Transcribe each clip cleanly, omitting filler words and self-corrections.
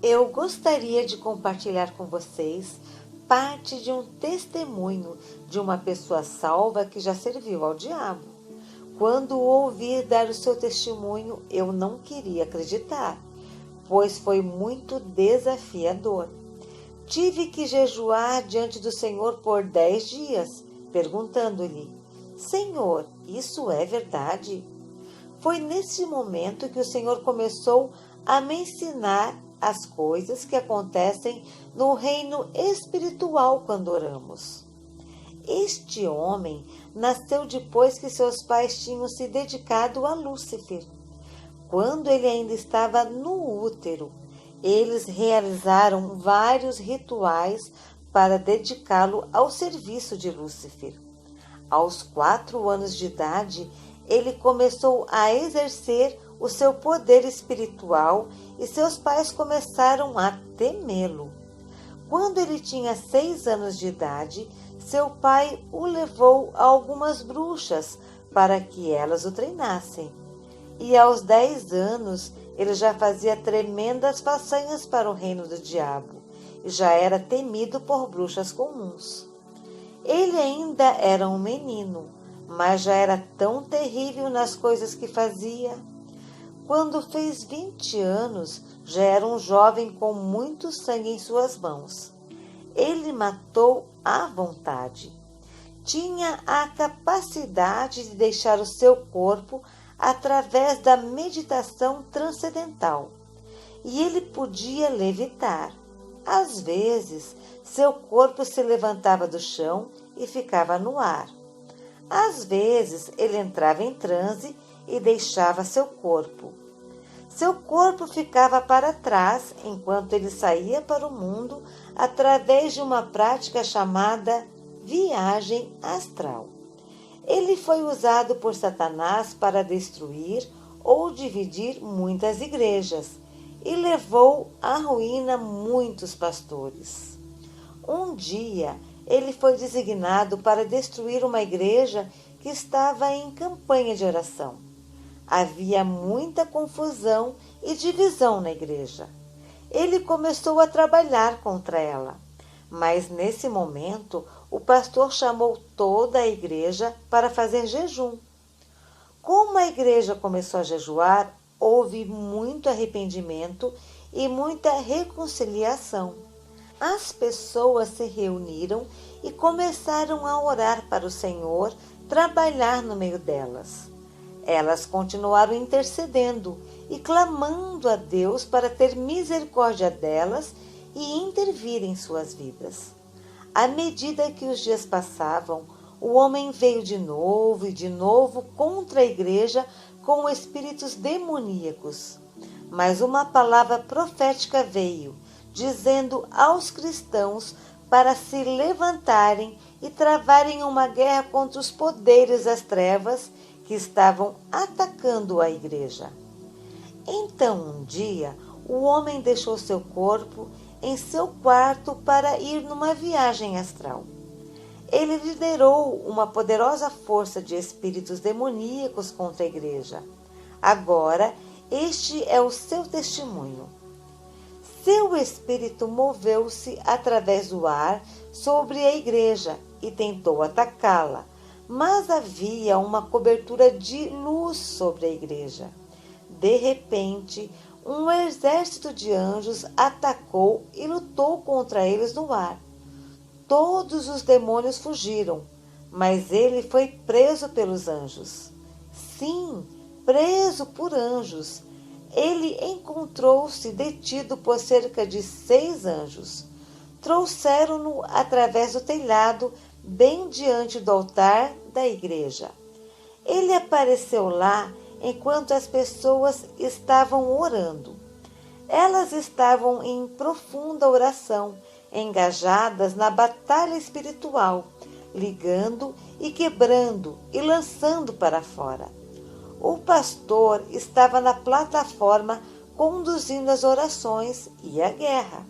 Eu gostaria de compartilhar com vocês parte de um testemunho de uma pessoa salva que já serviu ao diabo. Quando o ouvi dar o seu testemunho, eu não queria acreditar, pois foi muito desafiador. Tive que jejuar diante do Senhor por 10 dias, perguntando-lhe: Senhor, isso é verdade? Foi nesse momento que o Senhor começou a me ensinar as coisas que acontecem no reino espiritual quando oramos. Este homem nasceu depois que seus pais tinham se dedicado a Lúcifer. Quando ele ainda estava no útero, eles realizaram vários rituais para dedicá-lo ao serviço de Lúcifer. Aos 4 anos de idade, ele começou a exercer o seu poder espiritual e seus pais começaram a temê-lo. Quando ele tinha 6 anos de idade, seu pai o levou a algumas bruxas para que elas o treinassem. E aos 10 anos, ele já fazia tremendas façanhas para o reino do diabo e já era temido por bruxas comuns. Ele ainda era um menino, mas já era tão terrível nas coisas que fazia. Quando fez 20 anos, já era um jovem com muito sangue em suas mãos. Ele matou à vontade. Tinha a capacidade de deixar o seu corpo através da meditação transcendental. E ele podia levitar. Às vezes, seu corpo se levantava do chão e ficava no ar. Às vezes, ele entrava em transe e deixava seu corpo. Seu corpo ficava para trás enquanto ele saía para o mundo através de uma prática chamada viagem astral. Ele foi usado por Satanás para destruir ou dividir muitas igrejas e levou à ruína muitos pastores. Um dia, ele foi designado para destruir uma igreja que estava em campanha de oração. Havia muita confusão e divisão na igreja. Ele começou a trabalhar contra ela, mas nesse momento o pastor chamou toda a igreja para fazer jejum. Como a igreja começou a jejuar, houve muito arrependimento e muita reconciliação. As pessoas se reuniram e começaram a orar para o Senhor trabalhar no meio delas. Elas continuaram intercedendo e clamando a Deus para ter misericórdia delas e intervir em suas vidas. À medida que os dias passavam, o homem veio de novo e de novo contra a igreja com espíritos demoníacos. Mas uma palavra profética veio, dizendo aos cristãos para se levantarem e travarem uma guerra contra os poderes das trevas que estavam atacando a igreja. Então, um dia, o homem deixou seu corpo em seu quarto para ir numa viagem astral. Ele liderou uma poderosa força de espíritos demoníacos contra a igreja. Agora, este é o seu testemunho. Seu espírito moveu-se através do ar sobre a igreja e tentou atacá-la, mas havia uma cobertura de luz sobre a igreja. De repente, um exército de anjos atacou e lutou contra eles no ar. Todos os demônios fugiram, mas ele foi preso pelos anjos. Sim, preso por anjos. Ele encontrou-se detido por cerca de 6 anjos. Trouxeram-no através do telhado, bem diante do altar da igreja. Ele apareceu lá enquanto as pessoas estavam orando. Elas estavam em profunda oração, engajadas na batalha espiritual, ligando e quebrando e lançando para fora. O pastor estava na plataforma conduzindo as orações e a guerra.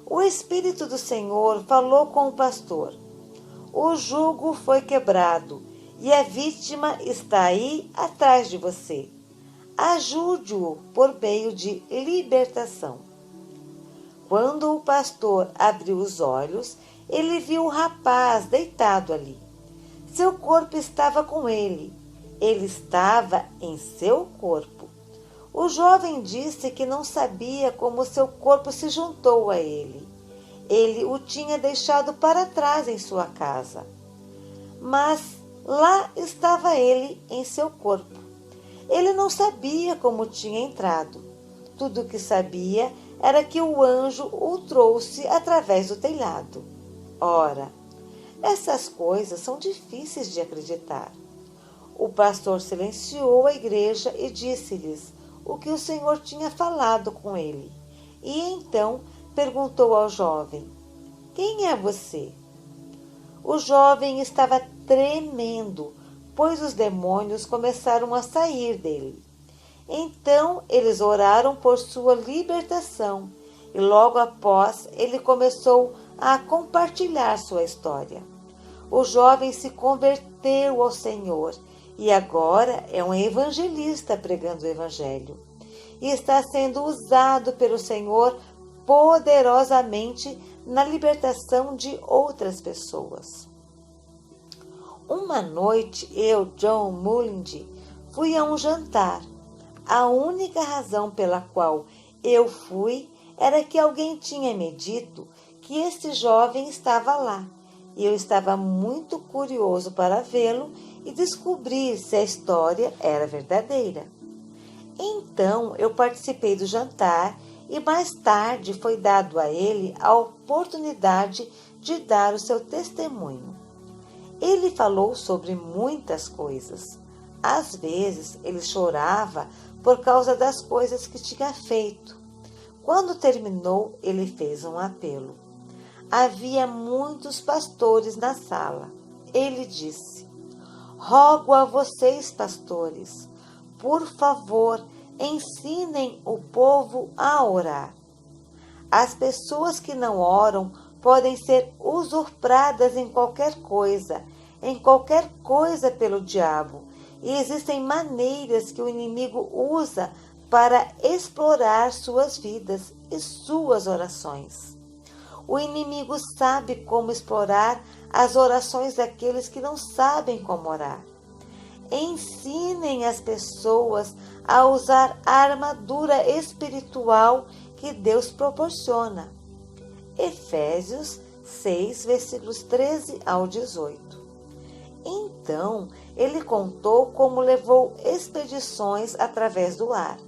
O Espírito do Senhor falou com o pastor. O jugo foi quebrado e a vítima está aí atrás de você. Ajude-o por meio de libertação. Quando o pastor abriu os olhos, ele viu o rapaz deitado ali. Seu corpo estava com ele. Ele estava em seu corpo. O jovem disse que não sabia como seu corpo se juntou a ele. Ele o tinha deixado para trás em sua casa. Mas lá estava ele em seu corpo. Ele não sabia como tinha entrado. Tudo o que sabia era que o anjo o trouxe através do telhado. Ora, essas coisas são difíceis de acreditar. O pastor silenciou a igreja e disse-lhes o que o Senhor tinha falado com ele. E então perguntou ao jovem: quem é você? O jovem estava tremendo, pois os demônios começaram a sair dele. Então eles oraram por sua libertação e logo após ele começou a compartilhar sua história. O jovem se converteu ao Senhor e agora é um evangelista pregando o evangelho. E está sendo usado pelo Senhor poderosamente na libertação de outras pessoas. Uma noite eu, John Mullins, fui a um jantar. A única razão pela qual eu fui era que alguém tinha me dito que esse jovem estava lá. E eu estava muito curioso para vê-lo e descobrir se a história era verdadeira. Então eu participei do jantar e mais tarde foi dado a ele a oportunidade de dar o seu testemunho. Ele falou sobre muitas coisas. Às vezes ele chorava por causa das coisas que tinha feito. Quando terminou, ele fez um apelo. Havia muitos pastores na sala. Ele disse: rogo a vocês, pastores, por favor, ensinem o povo a orar. As pessoas que não oram podem ser usurpadas em qualquer coisa pelo diabo, e existem maneiras que o inimigo usa para explorar suas vidas e suas orações. O inimigo sabe como explorar as orações daqueles que não sabem como orar. Ensinem as pessoas a usar a armadura espiritual que Deus proporciona. Efésios 6, versículos 13 ao 18. Então, ele contou como levou expedições através do ar.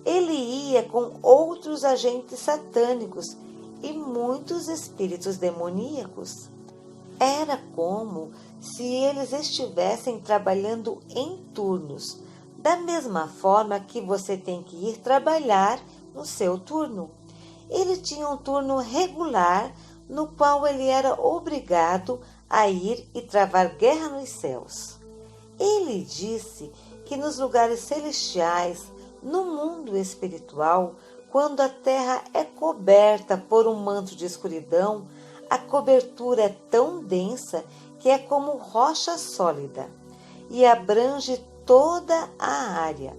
Ele ia com outros agentes satânicos e muitos espíritos demoníacos. Era como se eles estivessem trabalhando em turnos, da mesma forma que você tem que ir trabalhar no seu turno. Ele tinha um turno regular, no qual ele era obrigado a ir e travar guerra nos céus. Ele disse que nos lugares celestiais, no mundo espiritual, quando a terra é coberta por um manto de escuridão, a cobertura é tão densa que é como rocha sólida e abrange toda a área.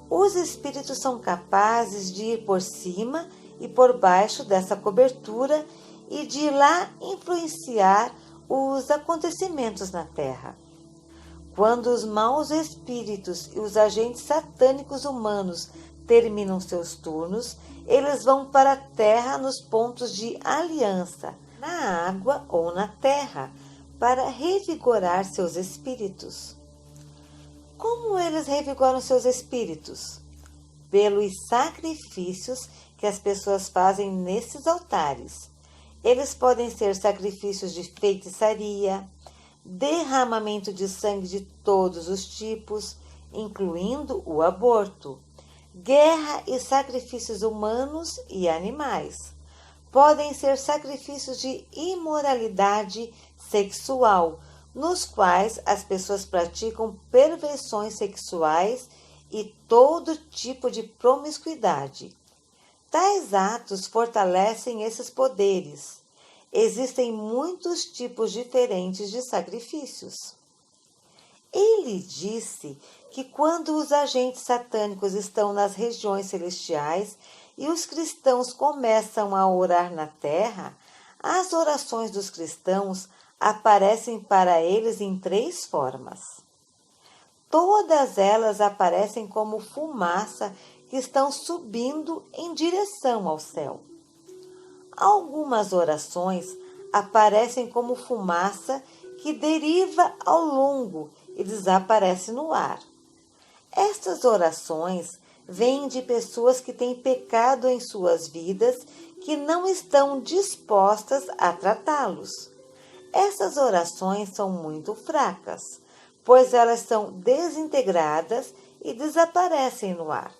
Os espíritos são capazes de ir por cima e por baixo dessa cobertura e de lá influenciar os acontecimentos na terra. Quando os maus espíritos e os agentes satânicos humanos terminam seus turnos, eles vão para a terra nos pontos de aliança, na água ou na terra, para revigorar seus espíritos. Como eles revigoram seus espíritos? Pelos sacrifícios que as pessoas fazem nesses altares. Eles podem ser sacrifícios de feitiçaria, derramamento de sangue de todos os tipos, incluindo o aborto, guerra e sacrifícios humanos e animais. Podem ser sacrifícios de imoralidade sexual, nos quais as pessoas praticam perversões sexuais e todo tipo de promiscuidade. Tais atos fortalecem esses poderes. Existem muitos tipos diferentes de sacrifícios. Ele Ele disse que quando os agentes satânicos estão nas regiões celestiais e os cristãos começam a orar na terra, as orações dos cristãos aparecem para eles em 3 formas. Todas elas aparecem como fumaça que estão subindo em direção ao céu. Algumas orações aparecem como fumaça que deriva ao longo e desaparece no ar. Estas orações vêm de pessoas que têm pecado em suas vidas, que não estão dispostas a tratá-los. Essas orações são muito fracas, pois elas são desintegradas e desaparecem no ar.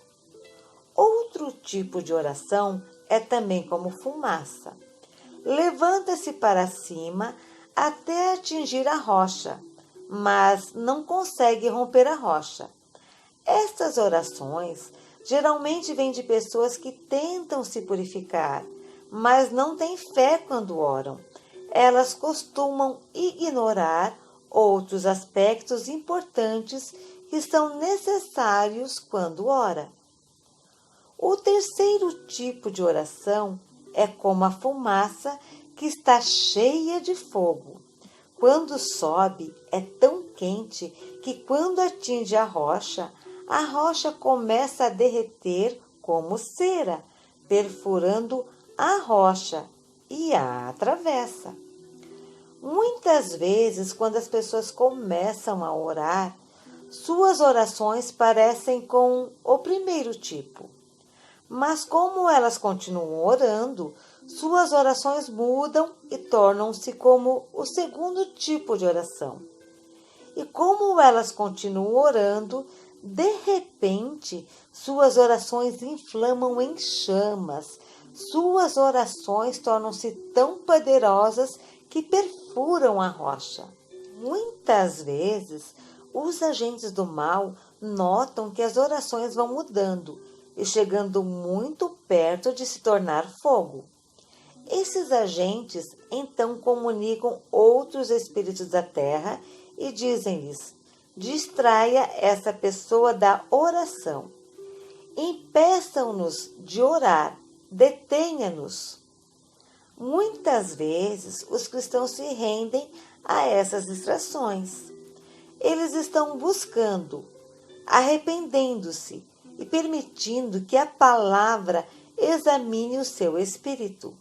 Outro tipo de oração é também como fumaça. Levanta-se para cima até atingir a rocha, mas não consegue romper a rocha. Estas orações geralmente vêm de pessoas que tentam se purificar, mas não têm fé quando oram. Elas costumam ignorar outros aspectos importantes que são necessários quando ora. O terceiro tipo de oração é como a fumaça que está cheia de fogo. Quando sobe, é tão quente que quando atinge a rocha começa a derreter como cera, perfurando a rocha e a atravessa. Muitas vezes, quando as pessoas começam a orar, suas orações parecem com o primeiro tipo. Mas como elas continuam orando, suas orações mudam e tornam-se como o segundo tipo de oração. E como elas continuam orando, de repente, suas orações inflamam em chamas. Suas orações tornam-se tão poderosas que perfuram a rocha. Muitas vezes, os agentes do mal notam que as orações vão mudando e chegando muito perto de se tornar fogo. Esses agentes então comunicam outros espíritos da terra e dizem-lhes: distraia essa pessoa da oração. Impeçam-nos de orar, detenha-nos. Muitas vezes os cristãos se rendem a essas distrações. Eles estão buscando, arrependendo-se e permitindo que a palavra examine o seu espírito.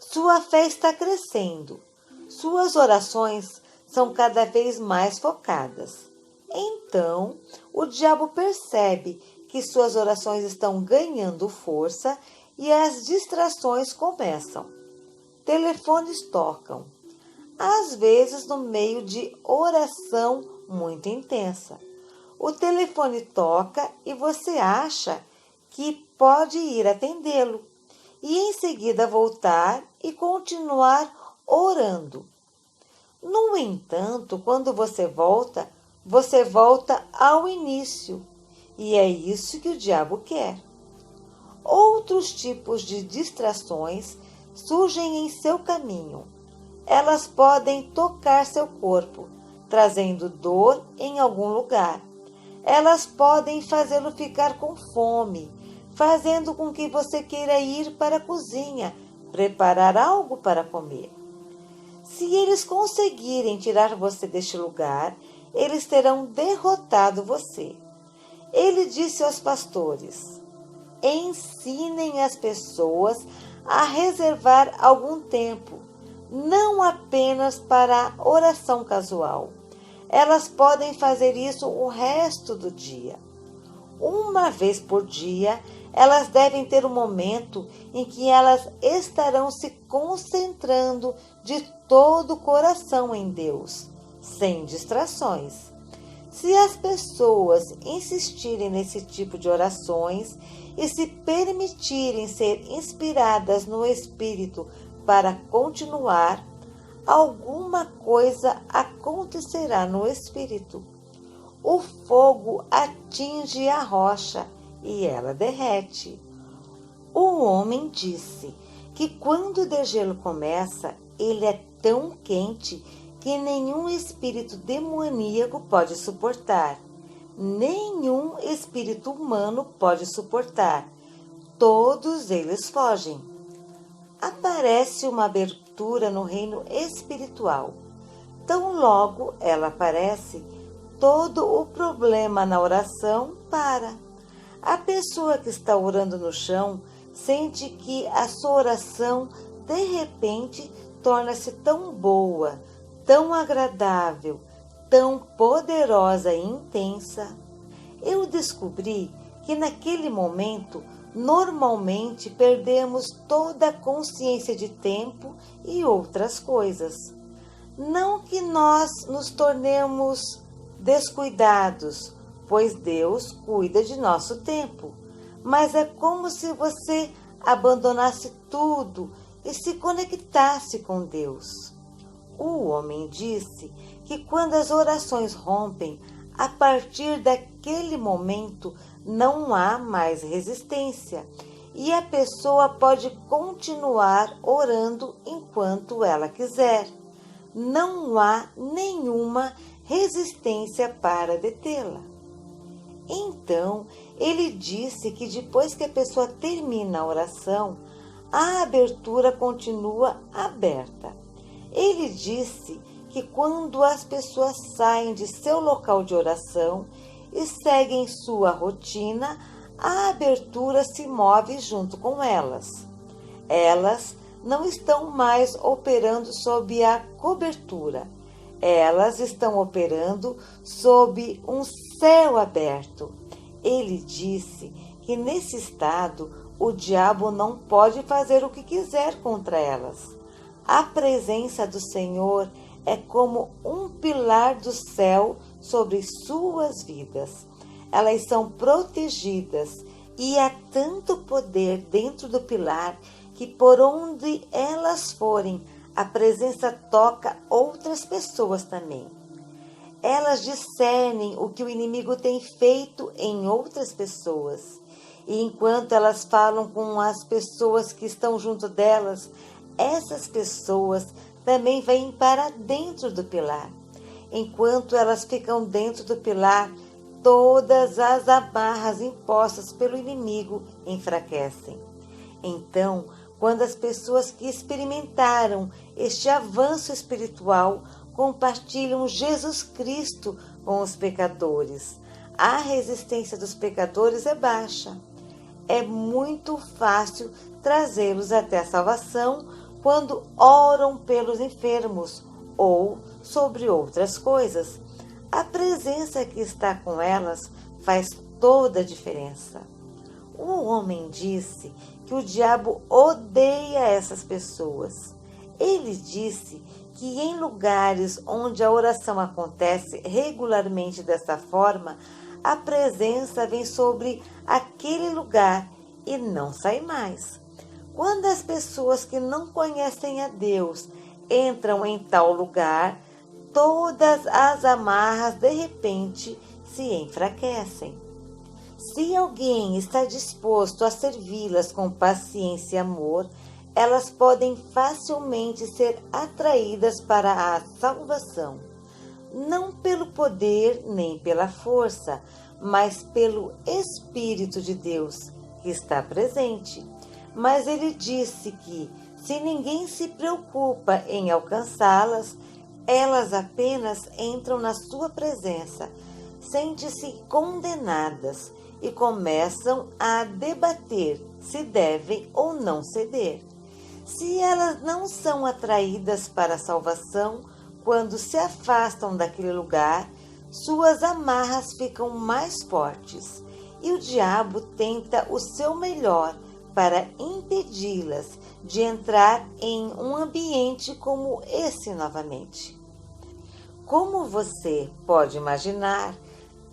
Sua fé está crescendo. Suas orações são cada vez mais focadas. Então, o diabo percebe que suas orações estão ganhando força e as distrações começam. Telefones tocam, às vezes no meio de oração muito intensa. O telefone toca e você acha que pode ir atendê-lo e em seguida voltar e continuar orando. No entanto, quando você volta ao início, e é isso que o diabo quer. Outros tipos de distrações surgem em seu caminho. Elas podem tocar seu corpo, trazendo dor em algum lugar. Elas podem fazê-lo ficar com fome, fazendo com que você queira ir para a cozinha, preparar algo para comer. Se eles conseguirem tirar você deste lugar, eles terão derrotado você. Ele disse aos pastores: ensinem as pessoas a reservar algum tempo, não apenas para oração casual. Elas podem fazer isso o resto do dia. Uma vez por dia, elas devem ter um momento em que elas estarão se concentrando de todo o coração em Deus, sem distrações. Se as pessoas insistirem nesse tipo de orações e se permitirem ser inspiradas no Espírito para continuar, alguma coisa acontecerá no Espírito. O fogo atinge a rocha e ela derrete. O homem disse que quando o degelo começa, ele é tão quente que nenhum espírito demoníaco pode suportar, nenhum espírito humano pode suportar. Todos eles fogem. Aparece uma abertura no reino espiritual. Tão logo ela aparece, todo o problema na oração para. A pessoa que está orando no chão sente que a sua oração, de repente, torna-se tão boa, tão agradável, tão poderosa e intensa. Eu descobri que naquele momento, normalmente perdemos toda a consciência de tempo e outras coisas. Não que nós nos tornemos descuidados, pois Deus cuida de nosso tempo, mas é como se você abandonasse tudo e se conectasse com Deus. O homem disse que quando as orações rompem, a partir daquele momento não há mais resistência e a pessoa pode continuar orando enquanto ela quiser. Não há nenhuma resistência para detê-la. Então, ele disse que depois que a pessoa termina a oração, a abertura continua aberta. Ele disse que quando as pessoas saem de seu local de oração e seguem sua rotina, a abertura se move junto com elas. Elas não estão mais operando sob a cobertura. Elas estão operando sob um céu aberto. Ele disse que nesse estado o diabo não pode fazer o que quiser contra elas. A presença do Senhor é como um pilar do céu sobre suas vidas. Elas são protegidas e há tanto poder dentro do pilar que por onde elas forem, a presença toca outras pessoas também. Elas discernem o que o inimigo tem feito em outras pessoas. E enquanto elas falam com as pessoas que estão junto delas, essas pessoas também vêm para dentro do pilar. Enquanto elas ficam dentro do pilar, todas as amarras impostas pelo inimigo enfraquecem. Então, quando as pessoas que experimentaram este avanço espiritual compartilham Jesus Cristo com os pecadores, a resistência dos pecadores é baixa. É muito fácil trazê-los até a salvação quando oram pelos enfermos ou sobre outras coisas. A presença que está com elas faz toda a diferença. O homem disse que o diabo odeia essas pessoas. Ele disse que em lugares onde a oração acontece regularmente dessa forma, a presença vem sobre aquele lugar e não sai mais. Quando as pessoas que não conhecem a Deus entram em tal lugar, todas as amarras de repente se enfraquecem. Se alguém está disposto a servi-las com paciência e amor, elas podem facilmente ser atraídas para a salvação. Não pelo poder nem pela força, mas pelo Espírito de Deus que está presente. Mas ele disse que, se ninguém se preocupa em alcançá-las, elas apenas entram na sua presença, sentem-se condenadas e começam a debater se devem ou não ceder. Se elas não são atraídas para a salvação, quando se afastam daquele lugar, suas amarras ficam mais fortes e o diabo tenta o seu melhor para impedi-las de entrar em um ambiente como esse novamente. Como você pode imaginar,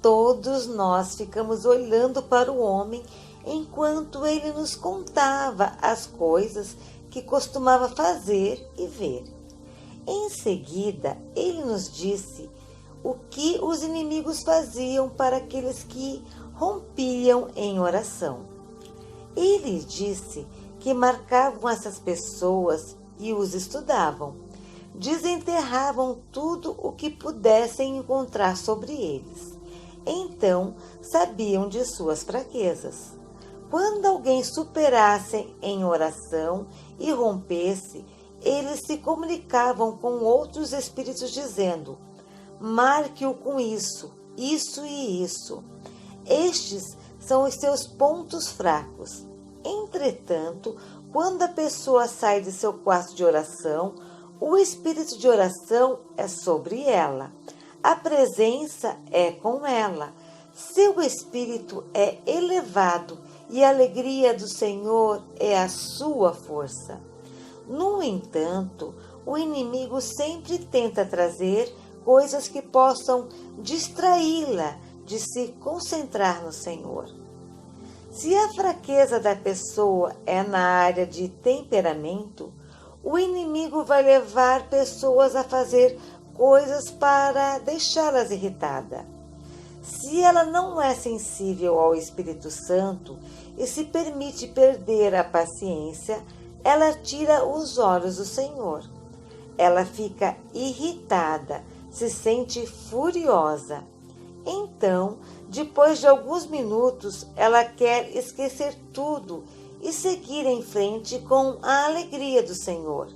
todos nós ficamos olhando para o homem enquanto ele nos contava as coisas que costumava fazer e ver. Em seguida, ele nos disse o que os inimigos faziam para aqueles que rompiam em oração. Ele disse que marcavam essas pessoas e os estudavam. desenterravam tudo o que pudessem encontrar sobre eles. Então, sabiam de suas fraquezas. Quando alguém superasse em oração e rompesse, eles se comunicavam com outros espíritos dizendo: marque-o com isso, isso e isso. Estes são os seus pontos fracos. Entretanto, quando a pessoa sai de seu quarto de oração, o espírito de oração é sobre ela. A presença é com ela. Seu espírito é elevado e a alegria do Senhor é a sua força. No entanto, o inimigo sempre tenta trazer coisas que possam distraí-la de se concentrar no Senhor. Se a fraqueza da pessoa é na área de temperamento, o inimigo vai levar pessoas a fazer coisas para deixá-las irritadas. Se ela não é sensível ao Espírito Santo e se permite perder a paciência, ela tira os olhos do Senhor. Ela fica irritada, se sente furiosa. Então, depois de alguns minutos, ela quer esquecer tudo e seguir em frente com a alegria do Senhor.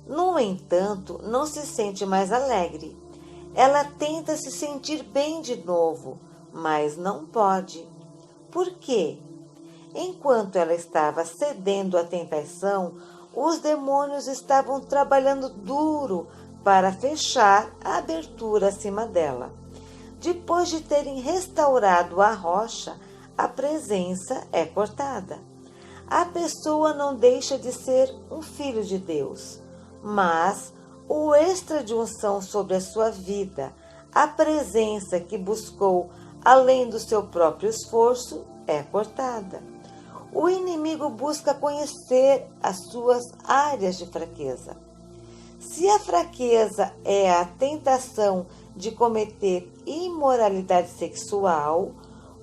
No entanto, não se sente mais alegre. Ela tenta se sentir bem de novo, mas não pode. Por quê? Enquanto ela estava cedendo à tentação, os demônios estavam trabalhando duro para fechar a abertura acima dela. Depois de terem restaurado a rocha, a presença é cortada. A pessoa não deixa de ser um filho de Deus, mas o extra de unção sobre a sua vida, a presença que buscou além do seu próprio esforço, é cortada. O inimigo busca conhecer as suas áreas de fraqueza. Se a fraqueza é a tentação de cometer imoralidade sexual,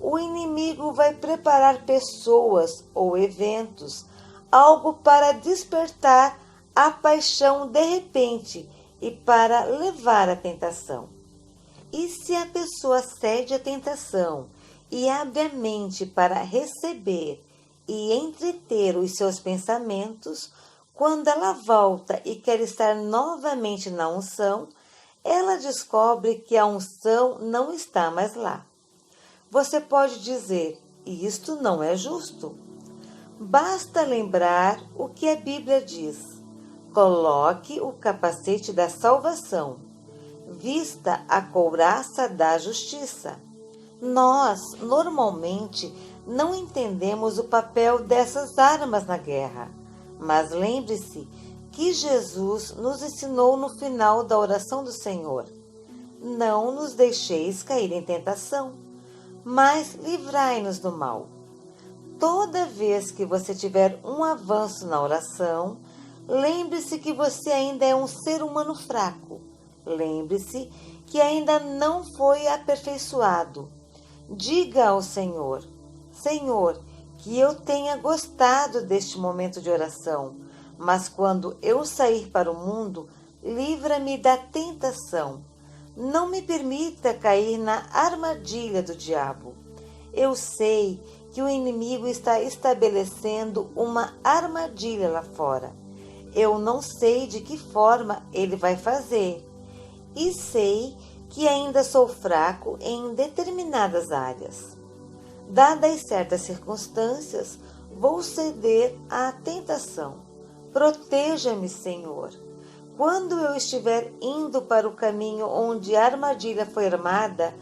o inimigo vai preparar pessoas ou eventos, algo para despertar a paixão de repente e para levar à tentação. E se a pessoa cede à tentação e abre a mente para receber e entreter os seus pensamentos, quando ela volta e quer estar novamente na unção, ela descobre que a unção não está mais lá. Você pode dizer: isto não é justo. Basta lembrar o que a Bíblia diz. Coloque o capacete da salvação. Vista a couraça da justiça. Nós, normalmente, não entendemos o papel dessas armas na guerra. Mas lembre-se que Jesus nos ensinou no final da oração do Senhor: não nos deixeis cair em tentação, mas livrai-nos do mal. Toda vez que você tiver um avanço na oração, lembre-se que você ainda é um ser humano fraco. Lembre-se que ainda não foi aperfeiçoado. Diga ao Senhor: Senhor, que eu tenha gostado deste momento de oração, mas quando eu sair para o mundo, livra-me da tentação. Não me permita cair na armadilha do diabo. Eu sei que o inimigo está estabelecendo uma armadilha lá fora. Eu não sei de que forma ele vai fazer. E sei que ainda sou fraco em determinadas áreas. Dadas certas circunstâncias, vou ceder à tentação. Proteja-me, Senhor. Quando eu estiver indo para o caminho onde a armadilha foi armada,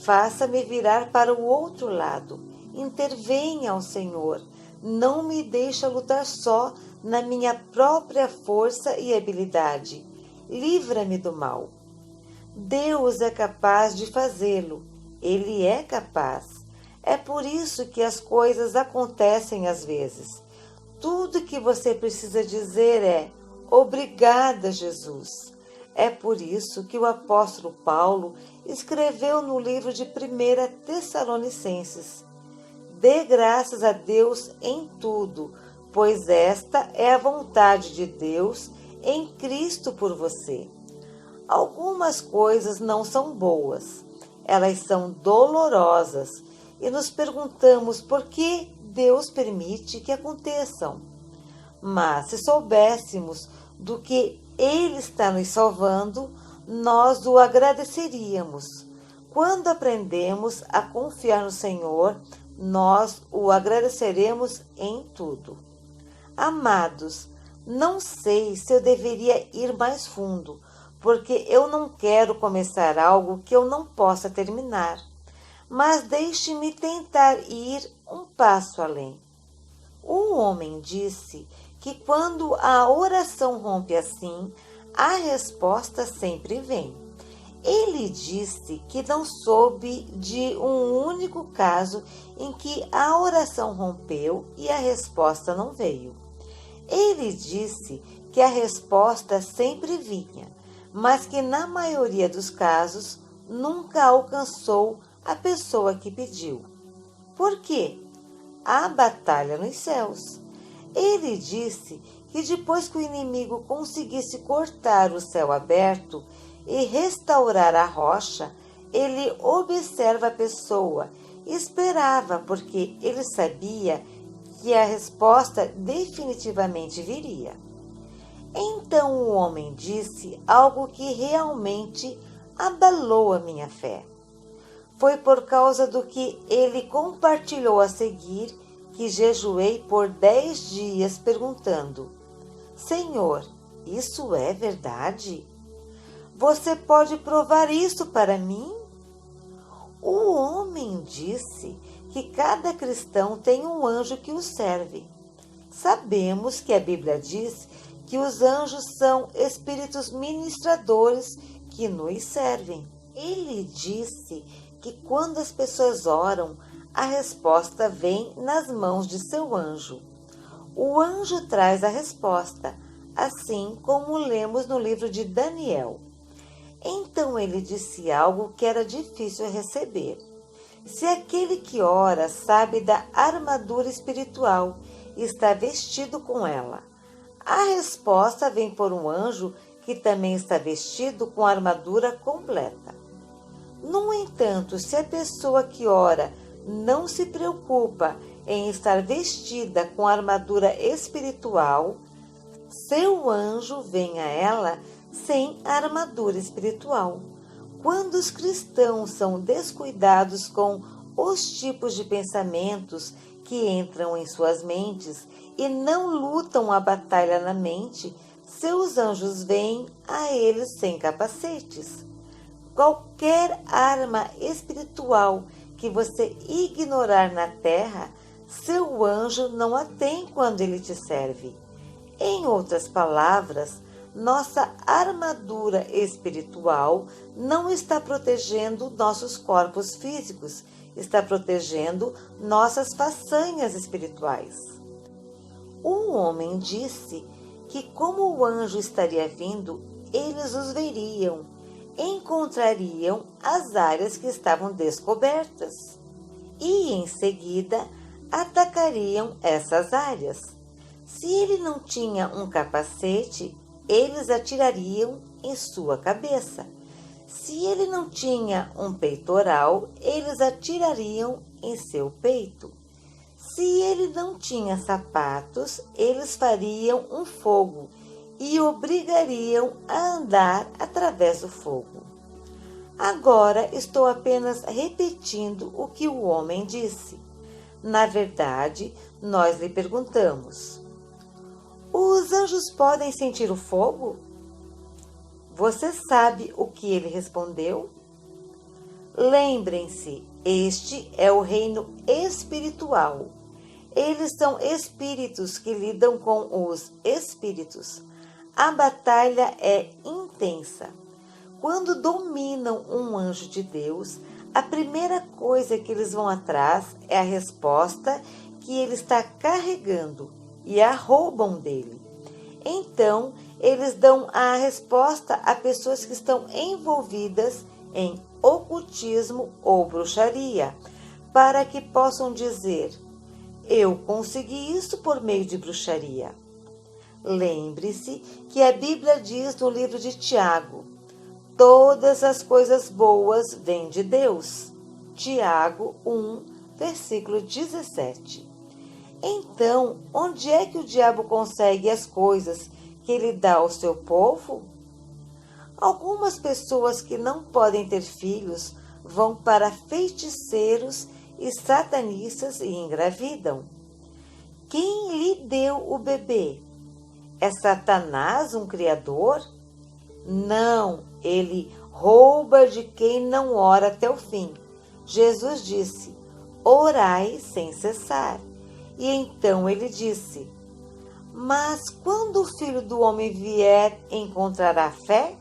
faça-me virar para o outro lado. Intervenha, ó Senhor. Não me deixe lutar só na minha própria força e habilidade. Livra-me do mal. Deus é capaz de fazê-lo. Ele é capaz. É por isso que as coisas acontecem às vezes. Tudo que você precisa dizer é: obrigada, Jesus. É por isso que o apóstolo Paulo escreveu no livro de 1 Tessalonicenses: dê graças a Deus em tudo, pois esta é a vontade de Deus em Cristo por você. Algumas coisas não são boas, elas são dolorosas e nos perguntamos por que Deus permite que aconteçam. Mas se soubéssemos do que Ele está nos salvando, nós o agradeceríamos. Quando aprendemos a confiar no Senhor, nós o agradeceremos em tudo. Amados, não sei se eu deveria ir mais fundo, porque eu não quero começar algo que eu não possa terminar. Mas deixe-me tentar ir um passo além. O homem disse que quando a oração rompe assim, a resposta sempre vem. Ele disse que não soube de um único caso em que a oração rompeu e a resposta não veio. Ele disse que a resposta sempre vinha, mas que na maioria dos casos nunca alcançou a pessoa que pediu. Por quê? Há batalha nos céus. Ele disse que depois que o inimigo conseguisse cortar o céu aberto e restaurar a rocha, ele observa a pessoa e esperava, porque ele sabia que a resposta definitivamente viria. Então o homem disse algo que realmente abalou a minha fé. Foi por causa do que ele compartilhou a seguir que jejuei por 10 dias perguntando: Senhor, isso é verdade? Você pode provar isso para mim? O homem disse que cada cristão tem um anjo que o serve. Sabemos que a Bíblia diz que os anjos são espíritos ministradores que nos servem. Ele disse que quando as pessoas oram, a resposta vem nas mãos de seu anjo. O anjo traz a resposta, assim como lemos no livro de Daniel. Então ele disse algo que era difícil receber. Se aquele que ora sabe da armadura espiritual e está vestido com ela, a resposta vem por um anjo que também está vestido com a armadura completa. No entanto, se a pessoa que ora não se preocupa em estar vestida com a armadura espiritual, seu anjo vem a ela sem a armadura espiritual. Quando os cristãos são descuidados com os tipos de pensamentos que entram em suas mentes e não lutam a batalha na mente, seus anjos vêm a eles sem capacetes. Qualquer arma espiritual que você ignorar na terra, seu anjo não a tem quando ele te serve. Em outras palavras, nossa armadura espiritual não está protegendo nossos corpos físicos, está protegendo nossas façanhas espirituais. Um homem disse que, como o anjo estaria vindo, eles os veriam, encontrariam as áreas que estavam descobertas e, em seguida, atacariam essas áreas. Se ele não tinha um capacete, eles atirariam em sua cabeça. Se ele não tinha um peitoral, eles atirariam em seu peito. Se ele não tinha sapatos, eles fariam um fogo e obrigariam a andar através do fogo. Agora estou apenas repetindo o que o homem disse. Na verdade, nós lhe perguntamos: os anjos podem sentir o fogo? Você sabe o que ele respondeu? Lembrem-se, este é o reino espiritual. Eles são espíritos que lidam com os espíritos. A batalha é intensa. Quando dominam um anjo de Deus, a primeira coisa que eles vão atrás é a resposta que ele está carregando e a roubam dele. Então, eles dão a resposta a pessoas que estão envolvidas em ocultismo ou bruxaria, para que possam dizer: eu consegui isso por meio de bruxaria. Lembre-se que a Bíblia diz no livro de Tiago: todas as coisas boas vêm de Deus. Tiago 1, versículo 17. Então, onde é que o diabo consegue as coisas que ele dá ao seu povo? Algumas pessoas que não podem ter filhos vão para feiticeiros e satanistas e engravidam. Quem lhe deu o bebê? É Satanás um criador? Não, ele rouba de quem não ora até o fim. Jesus disse: orai sem cessar. E então ele disse: mas quando o Filho do Homem vier, encontrará fé?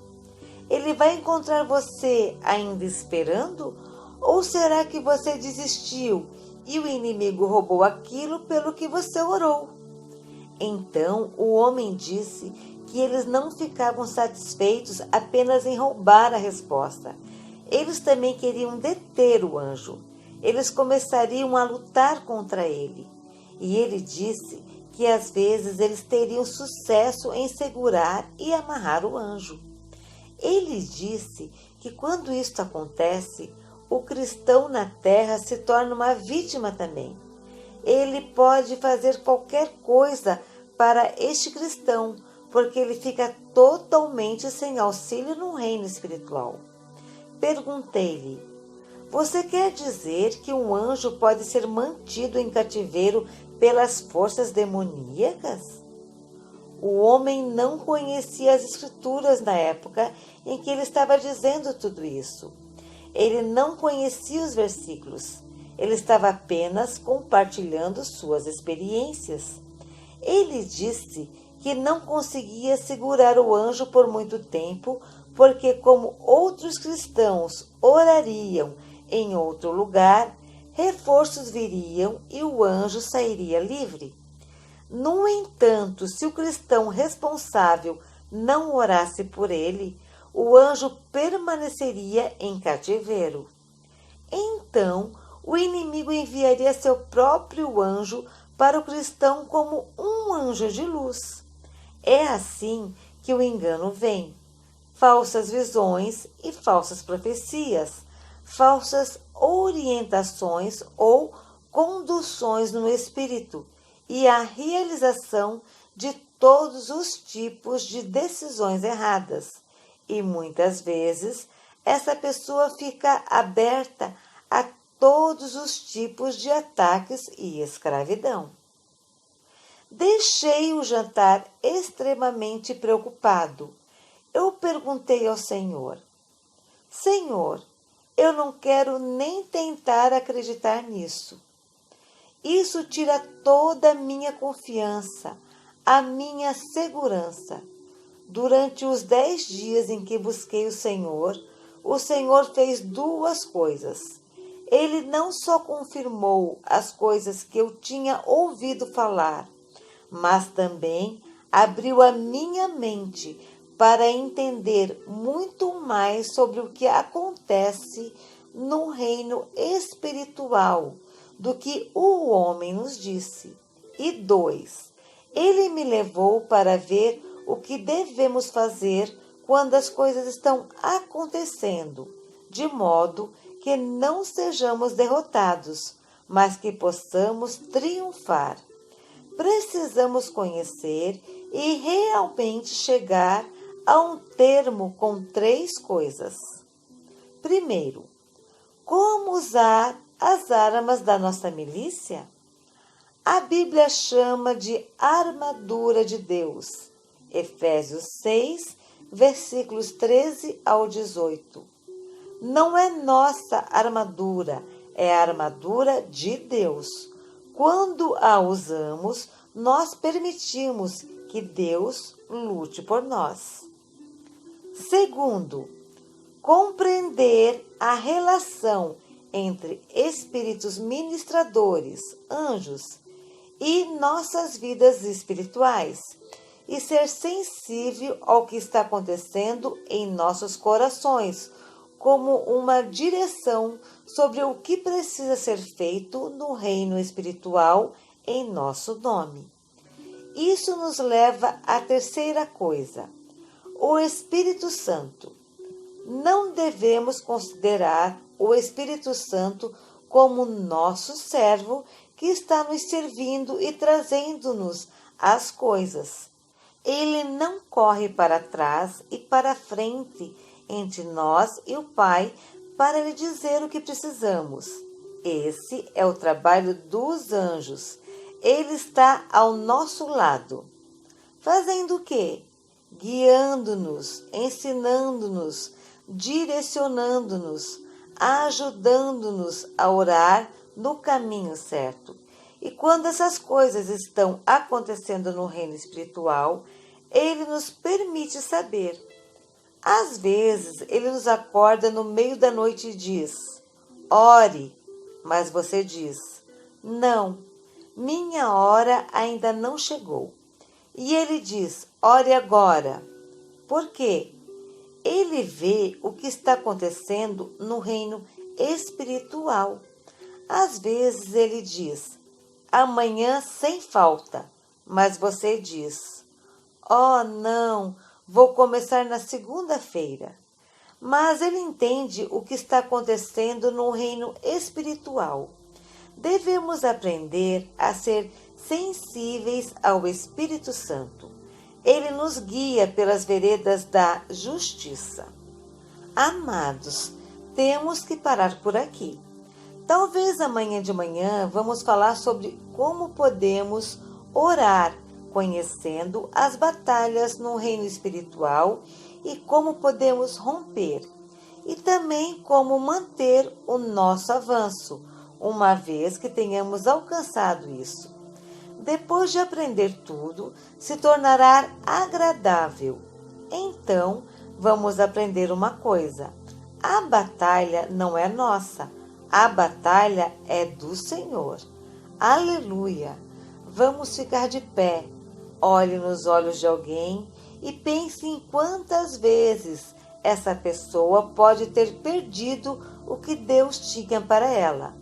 Ele vai encontrar você ainda esperando? Ou será que você desistiu e o inimigo roubou aquilo pelo que você orou? Então o homem disse que eles não ficavam satisfeitos apenas em roubar a resposta. Eles também queriam deter o anjo. Eles começariam a lutar contra ele. E ele disse que às vezes eles teriam sucesso em segurar e amarrar o anjo. Ele disse que quando isto acontece, o cristão na terra se torna uma vítima também. Ele pode fazer qualquer coisa para este cristão, porque ele fica totalmente sem auxílio no reino espiritual. Perguntei-lhe: você quer dizer que um anjo pode ser mantido em cativeiro pelas forças demoníacas? O homem não conhecia as escrituras na época em que ele estava dizendo tudo isso. Ele não conhecia os versículos. Ele estava apenas compartilhando suas experiências. Ele disse que não conseguia segurar o anjo por muito tempo, porque como outros cristãos orariam em outro lugar, reforços viriam e o anjo sairia livre. No entanto, se o cristão responsável não orasse por ele, o anjo permaneceria em cativeiro. Então, o inimigo enviaria seu próprio anjo para o cristão como um anjo de luz. É assim que o engano vem. Falsas visões e falsas profecias, falsas orientações ou conduções no espírito e a realização de todos os tipos de decisões erradas. E muitas vezes essa pessoa fica aberta a todos os tipos de ataques e escravidão. Deixei o jantar extremamente preocupado. Eu perguntei ao Senhor: Senhor, eu não quero nem tentar acreditar nisso. Isso tira toda a minha confiança, a minha segurança. Durante os 10 dias em que busquei o Senhor fez duas coisas. Ele não só confirmou as coisas que eu tinha ouvido falar, mas também abriu a minha mente para entender muito mais sobre o que acontece no reino espiritual do que o homem nos disse. E 2, ele me levou para ver o que devemos fazer quando as coisas estão acontecendo, de modo que não sejamos derrotados, mas que possamos triunfar. Precisamos conhecer e realmente chegar a um termo com 3 coisas. Primeiro, como usar as armas da nossa milícia? A Bíblia chama de armadura de Deus. Efésios 6, versículos 13 ao 18. Não é nossa armadura, é a armadura de Deus. Quando a usamos, nós permitimos que Deus lute por nós. Segundo, compreender a relação entre espíritos ministradores, anjos, e nossas vidas espirituais, e ser sensível ao que está acontecendo em nossos corações, como uma direção sobre o que precisa ser feito no reino espiritual em nosso nome. Isso nos leva à terceira coisa: o Espírito Santo. Não devemos considerar o Espírito Santo como nosso servo que está nos servindo e trazendo-nos as coisas. Ele não corre para trás e para frente entre nós e o Pai para lhe dizer o que precisamos. Esse é o trabalho dos anjos. Ele está ao nosso lado. Fazendo o quê? Guiando-nos, ensinando-nos, direcionando-nos, ajudando-nos a orar no caminho certo. E quando essas coisas estão acontecendo no reino espiritual, Ele nos permite saber. Às vezes, Ele nos acorda no meio da noite e diz: ore, mas você diz: não, minha hora ainda não chegou. E Ele diz: ore agora. Por quê? Ele vê o que está acontecendo no reino espiritual. Às vezes Ele diz: amanhã sem falta, mas você diz: oh, não, vou começar na segunda-feira. Mas Ele entende o que está acontecendo no reino espiritual. Devemos aprender a ser sensíveis ao Espírito Santo. Ele nos guia pelas veredas da justiça. Amados, temos que parar por aqui. Talvez amanhã de manhã vamos falar sobre como podemos orar, conhecendo as batalhas no reino espiritual e como podemos romper, e também como manter o nosso avanço, uma vez que tenhamos alcançado isso. Depois de aprender tudo, se tornará agradável. Então, vamos aprender uma coisa: a batalha não é nossa, a batalha é do Senhor. Aleluia! Vamos ficar de pé, olhe nos olhos de alguém e pense em quantas vezes essa pessoa pode ter perdido o que Deus tinha para ela.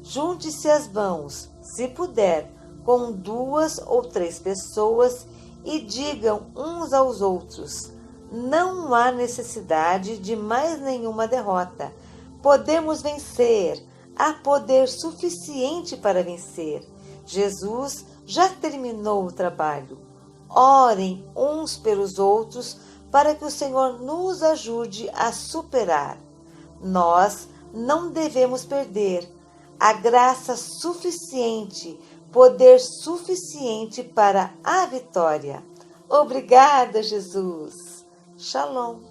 Junte-se as mãos, se puder, com 2 ou 3 pessoas e digam uns aos outros: não há necessidade de mais nenhuma derrota. Podemos vencer. Há poder suficiente para vencer. Jesus já terminou o trabalho. Orem uns pelos outros para que o Senhor nos ajude a superar. Nós não devemos perder a graça suficiente, poder suficiente para a vitória. Obrigada, Jesus. Shalom.